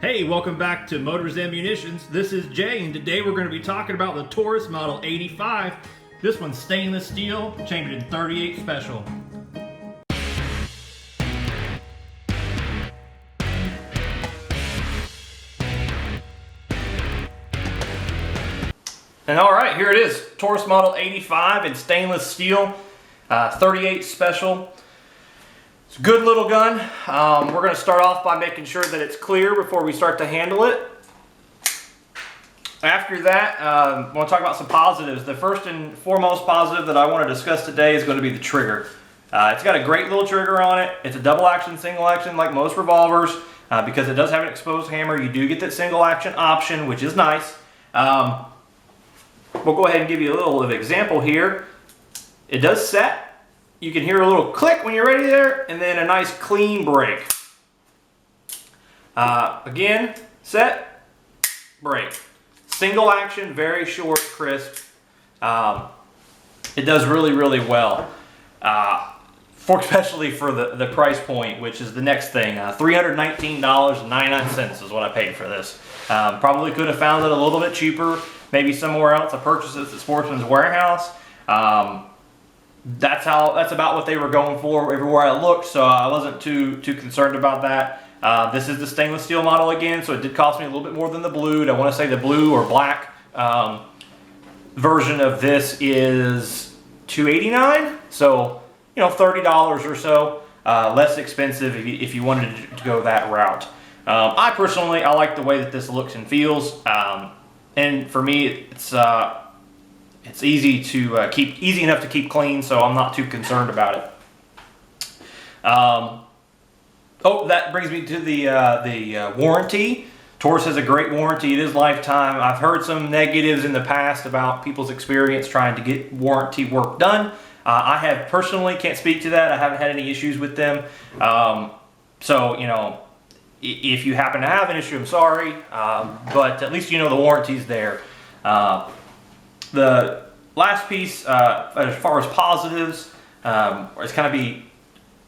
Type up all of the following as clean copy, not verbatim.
Hey, welcome back to Motors and Munitions. This is Jay, and today we're going to be talking about the Taurus Model 85. This one's stainless steel, chambered in 38 special. And alright, here it is. Taurus Model 85 in stainless steel, 38 special. It's a good little gun. We're going to start off by making sure that it's clear before we start to handle it. After that, I want to talk about some positives. The first and foremost positive that I want to discuss today is going to be the trigger. It's got a great little trigger on it. It's a double action, single action like most revolvers. Because it does have an exposed hammer, you do get that single action option, which is nice. We'll go ahead and give you a little example here. It does set. You can hear a little click when you're ready there, and then a nice clean break. Again, set, break. Single action, very short, crisp. It does really, really well. Especially for the price point, which is the next thing. $319.99 is what I paid for this. Probably could have found it a little bit cheaper, maybe somewhere else. I purchased this at Sportsman's Warehouse. That's about what they were going for everywhere I looked, so I wasn't too concerned about that. This is the stainless steel model again, so it did cost me a little bit more than the blue. I want to say the blue or black version of this is $289, so $30 or so less expensive if you wanted to go that route. I personally like the way that this looks and feels, and for me it's easy enough to keep clean, so I'm not too concerned about it. That brings me to the warranty. Taurus has a great warranty. It is lifetime. I've heard some negatives in the past about people's experience trying to get warranty work done. I have personally can't speak to that. I haven't had any issues with them. So if you happen to have an issue, I'm sorry, but at least the warranty's there. The last piece, as far as positives, it's kind of be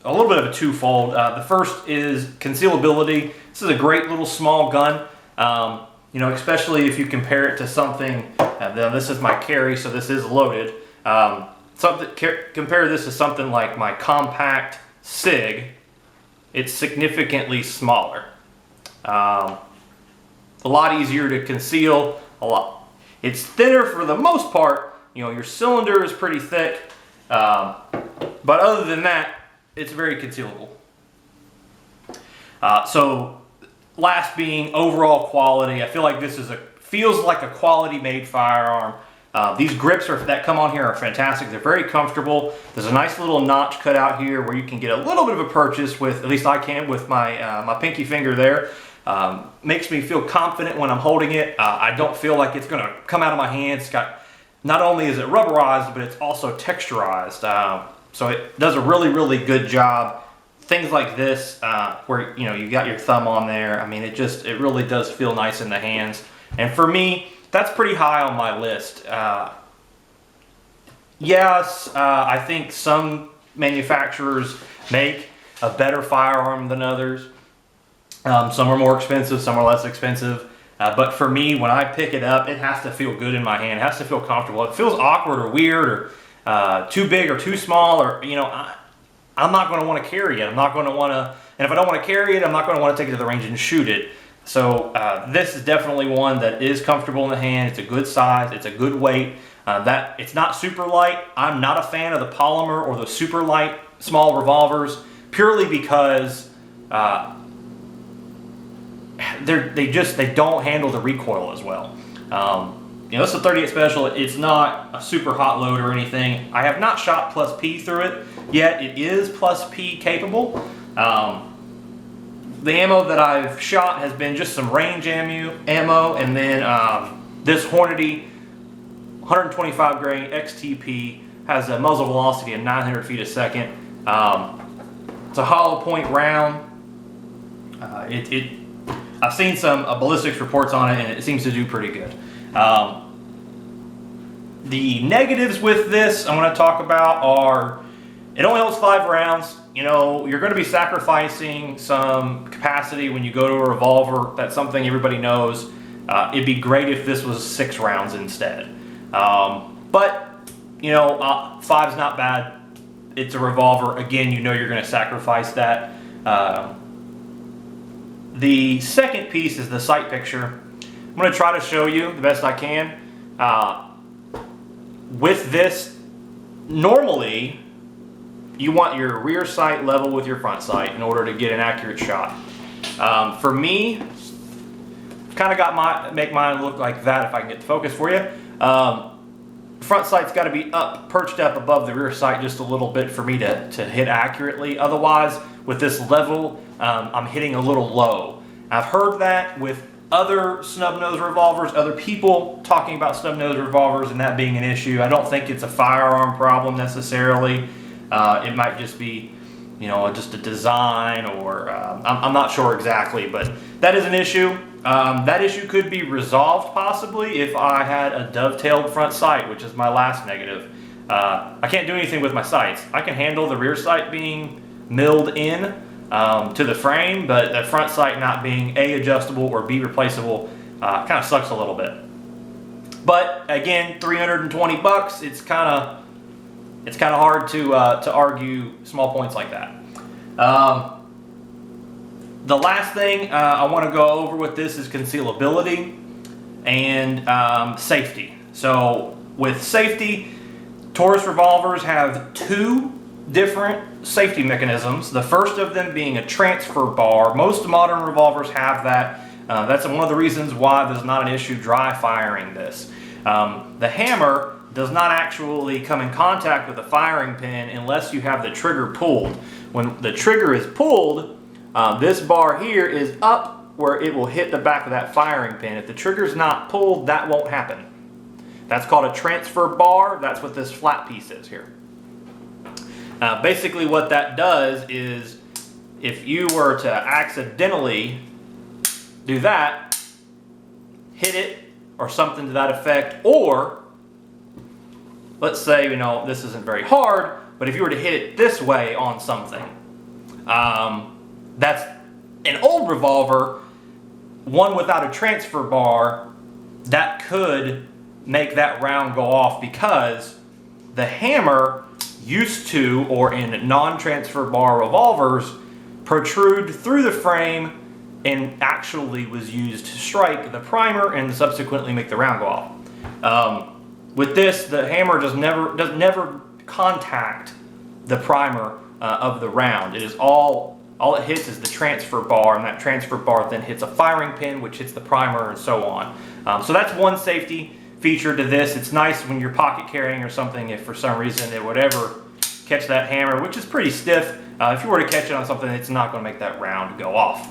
a little bit of a twofold. The first is concealability. This is a great little small gun, especially if you compare it to something. This is my carry, so this is loaded. Compare this to something like my compact SIG. It's significantly smaller. A lot easier to conceal. It's thinner for the most part. Your cylinder is pretty thick, but other than that, it's very concealable. So last being overall quality, I feel like this feels like a quality made firearm. These grips that come on here are fantastic. They're very comfortable. There's a nice little notch cut out here where you can get a little bit of a purchase with, at least I can, with my pinky finger there. Makes me feel confident when I'm holding it. I don't feel like it's going to come out of my hand. Not only is it rubberized, but it's also texturized. So it does a really, really good job. Things like this, where you got your thumb on there. I mean, it really does feel nice in the hands. And for me, that's pretty high on my list. Yes, I think some manufacturers make a better firearm than others. Some are more expensive, some are less expensive. But for me, when I pick it up, it has to feel good in my hand. It has to feel comfortable. If it feels awkward or weird or too big or too small, or I'm not going to want to carry it. I'm not going to want to, and if I don't want to carry it, I'm not going to want to take it to the range and shoot it. So this is definitely one that is comfortable in the hand. It's a good size. It's a good weight. It's not super light. I'm not a fan of the polymer or the super light small revolvers, purely because they don't handle the recoil as well. This is a 38 special. It's not a super hot load or anything. I have not shot plus P through it yet. It is plus P capable. The ammo that I've shot has been just some range ammo, and then this Hornady 125 grain XTP has a muzzle velocity of 900 feet a second. It's a hollow point round. I've seen some ballistics reports on it, and it seems to do pretty good. The negatives with this I want to talk about are It only holds 5 rounds. You know, you're going to be sacrificing some capacity when you go to a revolver. That's something everybody knows. It'd be great if this was 6 rounds instead. But, you know, 5's not bad. It's a revolver. Again, you know you're going to sacrifice that. The second piece is the sight picture. I'm going to try to show you the best I can. With this, normally, you want your rear sight level with your front sight in order to get an accurate shot. For me, kind of got make mine look like that if I can get the focus for you. Front sight's got to be perched up above the rear sight just a little bit for me to hit accurately. Otherwise, with this level, I'm hitting a little low. I've heard that with other snub-nose revolvers, other people talking about snub-nose revolvers and that being an issue. I don't think it's a firearm problem necessarily. It might just be, you know, just a design or I'm not sure exactly, but that is an issue. That issue could be resolved possibly if I had a dovetailed front sight, which is my last negative. I can't do anything with my sights. I can handle the rear sight being milled in to the frame, but the front sight not being A, adjustable, or B, replaceable kind of sucks a little bit. But again, $320, it's kind of hard to argue small points like that. The last thing I want to go over with this is concealability and safety. So with safety, Taurus revolvers have 2 different safety mechanisms. The first of them being a transfer bar. Most modern revolvers have that. That's one of the reasons why there's not an issue dry firing this. The hammer does not actually come in contact with the firing pin unless you have the trigger pulled. When the trigger is pulled, this bar here is up where it will hit the back of that firing pin. If the trigger's not pulled, that won't happen. That's called a transfer bar. That's what this flat piece is here. Basically what that does is if you were to accidentally do that, hit it or something to that effect, or let's say, you know, this isn't very hard, but if you were to hit it this way on something, that's an old revolver, one without a transfer bar, that could make that round go off because the hammer used to, or in non-transfer bar revolvers, protrude through the frame and actually was used to strike the primer and subsequently make the round go off. With this, the hammer does never contact the primer of the round. It is all it hits is the transfer bar, and that transfer bar then hits a firing pin, which hits the primer, and so on. So that's one safety feature to this. It's nice when you're pocket carrying or something, if for some reason it would ever catch that hammer, which is pretty stiff. If you were to catch it on something, it's not going to make that round go off.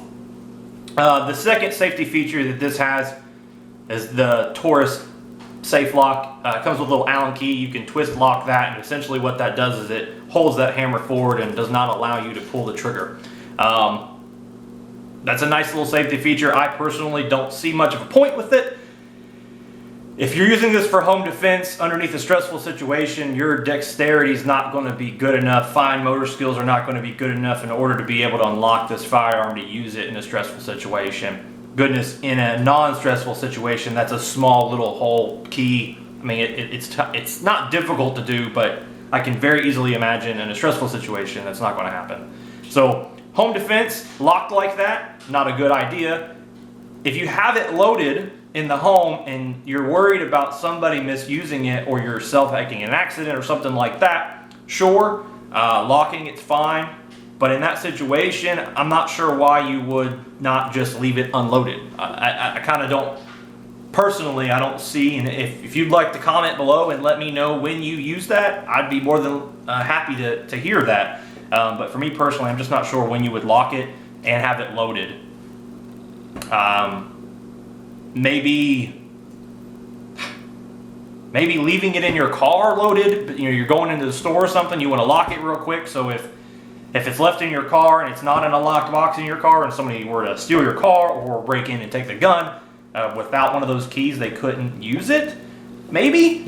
The second safety feature that this has is the Taurus safe lock. It comes with a little Allen key. You can twist lock that, and essentially what that does is it holds that hammer forward and does not allow you to pull the trigger. That's a nice little safety feature. I personally don't see much of a point with it. If you're using this for home defense underneath a stressful situation, your dexterity is not going to be good enough. Fine motor skills are not going to be good enough in order to be able to unlock this firearm to use it in a stressful situation. Goodness, in a non-stressful situation, that's a small little hole key. I mean, it's not difficult to do, but I can very easily imagine in a stressful situation that's not going to happen. So home defense, locked like that, not a good idea. If you have it loaded in the home and you're worried about somebody misusing it or yourself making an accident or something like that, sure, locking it's fine. But in that situation, I'm not sure why you would not just leave it unloaded. I kind of don't, personally, I don't see, and if you'd like to comment below and let me know when you use that, I'd be more than happy to hear that. But for me personally, I'm just not sure when you would lock it and have it loaded. Maybe leaving it in your car loaded, but you're going into the store or something, you want to lock it real quick, so if it's left in your car and it's not in a locked box in your car and somebody were to steal your car or break in and take the gun, without one of those keys they couldn't use it, maybe.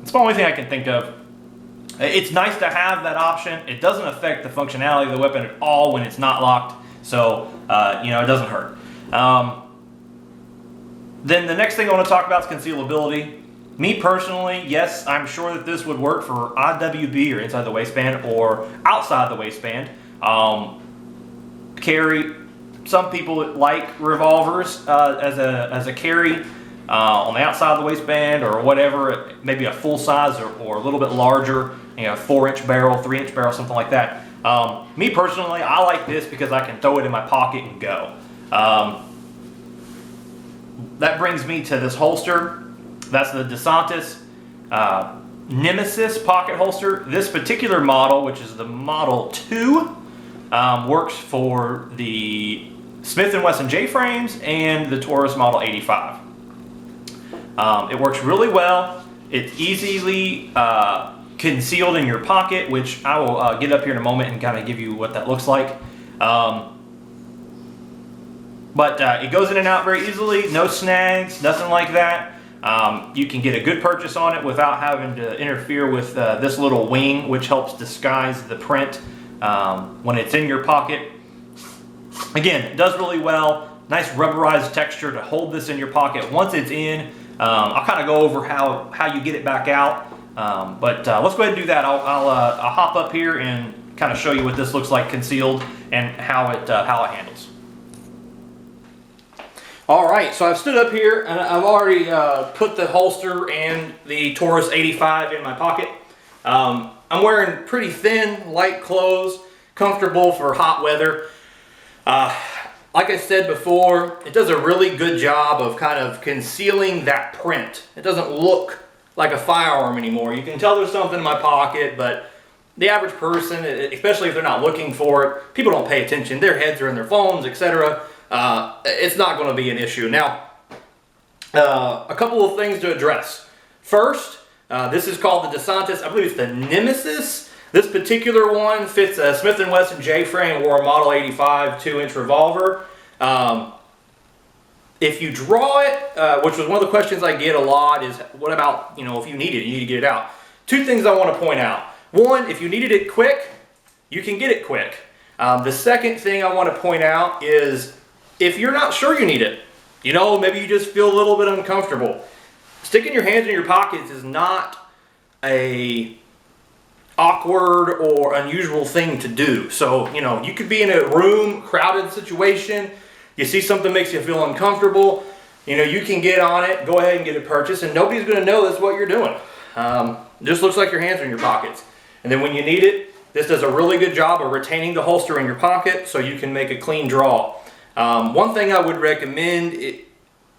It's the only thing I can think of. It's nice to have that option. It doesn't affect the functionality of the weapon at all when it's not locked, so you know, it doesn't hurt. Then the next thing I want to talk about is concealability. Me personally, yes, I'm sure that this would work for IWB or inside the waistband or outside the waistband. Carry. Some people like revolvers as a carry on the outside of the waistband or whatever, maybe a full size or a little bit larger, you know, 4-inch barrel, 3-inch barrel, something like that. Me personally, I like this because I can throw it in my pocket and go. That brings me to this holster. That's the Desantis Nemesis pocket holster. This particular model, which is the Model 2, works for the Smith & Wesson J-frames and the Taurus Model 85. It works really well. It's easily concealed in your pocket, which I will get up here in a moment and kind of give you what that looks like. But it goes in and out very easily, no snags, nothing like that. You can get a good purchase on it without having to interfere with this little wing, which helps disguise the print when it's in your pocket. Again, it does really well. Nice rubberized texture to hold this in your pocket. Once it's in, I'll kind of go over how you get it back out. But let's go ahead and do that. I'll hop up here and kind of show you what this looks like concealed and how it handles. All right, so I've stood up here and I've already put the holster and the Taurus 85 in my pocket. I'm wearing pretty thin, light clothes, comfortable for hot weather. Like I said before, it does a really good job of kind of concealing that print. It doesn't look like a firearm anymore. You can tell there's something in my pocket, but the average person, especially if they're not looking for it, people don't pay attention. Their heads are in their phones, etc. It's not going to be an issue. Now, a couple of things to address. First, this is called the Desantis, I believe it's the Nemesis. This particular one fits a Smith & Wesson J-frame or a Model 85 2-inch revolver. If you draw it, which was one of the questions I get a lot, is what about, you know, if you need it, you need to get it out. Two things I want to point out. One, if you needed it quick, you can get it quick. The second thing I want to point out is if you're not sure you need it, you know, maybe you just feel a little bit uncomfortable. Sticking your hands in your pockets is not a awkward or unusual thing to do. So, you know, you could be in a room, crowded situation, you see something makes you feel uncomfortable, you know, you can get on it, go ahead and get it purchased, and nobody's going to know that's what you're doing. It just looks like your hands are in your pockets. And then when you need it, this does a really good job of retaining the holster in your pocket so you can make a clean draw. One thing I would recommend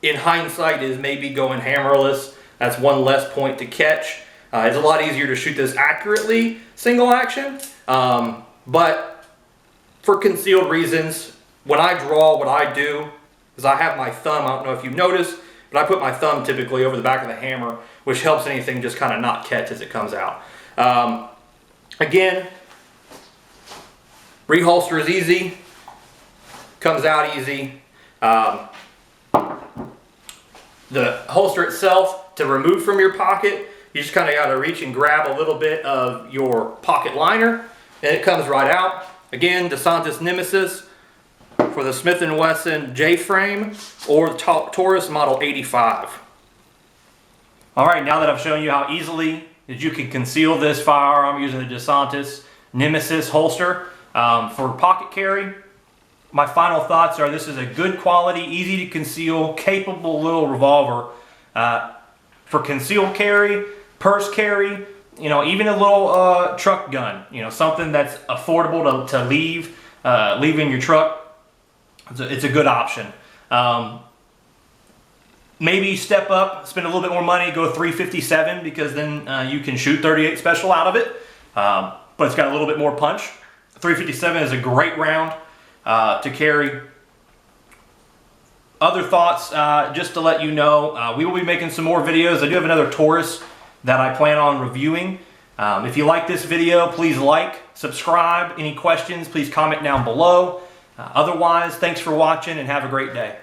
in hindsight is maybe going hammerless. That's one less point to catch. It's a lot easier to shoot this accurately, single action. But for concealed reasons, when I draw, what I do is I have my thumb, I don't know if you've noticed, but I put my thumb typically over the back of the hammer, which helps anything just kind of not catch as it comes out. Again, reholster is easy, comes out easy. The holster itself, to remove from your pocket, you just kind of got to reach and grab a little bit of your pocket liner, and it comes right out. Again, Desantis Nemesis for the Smith & Wesson J-frame or the Taurus Model 85. All right, now that I've shown you how easily that you can conceal this firearm using the Desantis Nemesis holster for pocket carry, my final thoughts are this is a good quality, easy to conceal, capable little revolver for concealed carry, purse carry, you know, even a little truck gun, you know, something that's affordable to leave in your truck. It's a good option. Maybe step up, spend a little bit more money, go 357 because then you can shoot 38 special out of it, but it's got a little bit more punch. 357 is a great round to carry. Other thoughts, just to let you know, we will be making some more videos. I do have another Taurus that I plan on reviewing. If you like this video, please like, subscribe. Any questions, please comment down below. Otherwise, thanks for watching and have a great day.